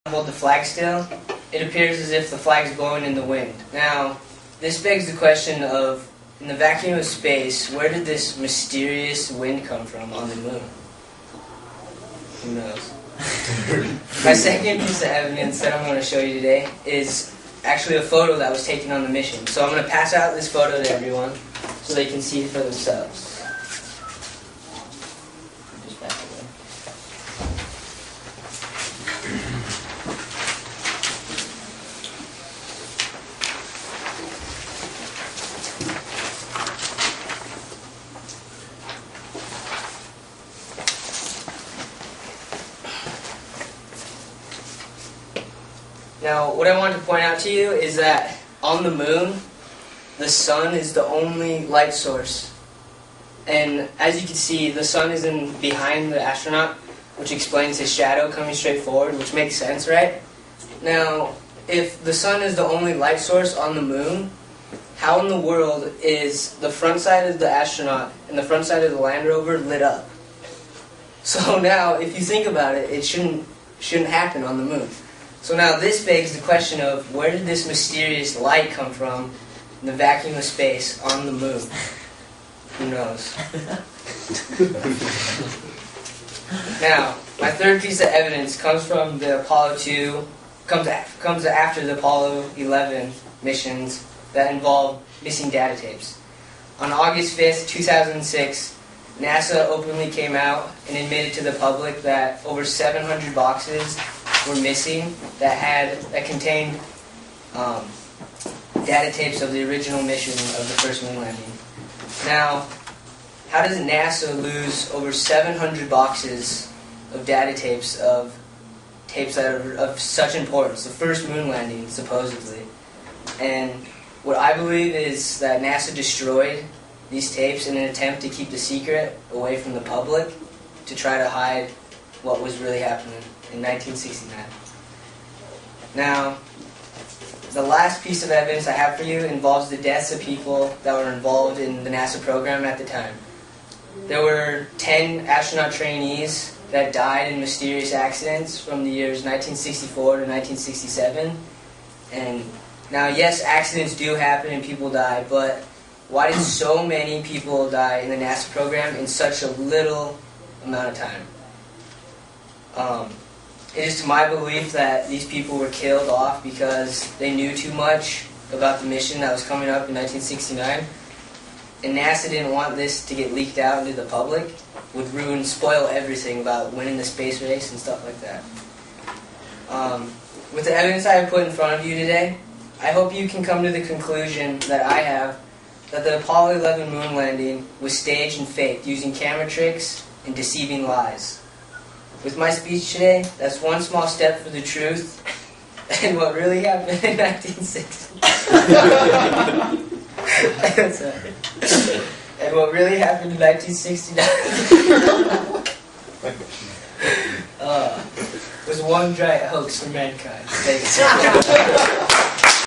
hold the flag still, it appears as if the flag is blowing in the wind. Now, this begs the question of, in the vacuum of space, where did this mysterious wind come from on the moon? Who knows? My second piece of evidence that I'm going to show you today is actually a photo that was taken on the mission. So I'm going to pass out this photo to everyone so they can see it for themselves. Just back away. Now, what I want to point out to you is that on the moon, the sun is the only light source. And as you can see, the sun is behind the astronaut, which explains his shadow coming straight forward, which makes sense, right? Now, if the sun is the only light source on the moon, how in the world is the front side of the astronaut and the front side of the Land Rover lit up? So now, if you think about it, it shouldn't happen on the moon. So now this begs the question of, where did this mysterious light come from in the vacuum of space on the moon? Who knows? Now, my third piece of evidence comes from the Apollo 2, comes after the Apollo 11 missions that involved missing data tapes. On August 5th, 2006, NASA openly came out and admitted to the public that over 700 boxes were missing that contained data tapes of the original mission of the first moon landing. Now, how does NASA lose over 700 boxes of data tapes that are of such importance, the first moon landing, supposedly? And what I believe is that NASA destroyed these tapes in an attempt to keep the secret away from the public, to try to hide what was really happening in 1969. Now, the last piece of evidence I have for you involves the deaths of people that were involved in the NASA program at the time. There were 10 astronaut trainees that died in mysterious accidents from the years 1964 to 1967. And now, yes, accidents do happen and people die, but why did so many people die in the NASA program in such a little amount of time? It is to my belief that these people were killed off because they knew too much about the mission that was coming up in 1969, and NASA didn't want this to get leaked out into the public. Would spoil everything about winning the space race and stuff like that. With the evidence I have put in front of you today, I hope you can come to the conclusion that I have, that the Apollo 11 moon landing was staged and faked using camera tricks and deceiving lies. With my speech today, that's one small step for the truth and what really happened in 1960. And what really happened in 1969 was one giant hoax for mankind. Thanks.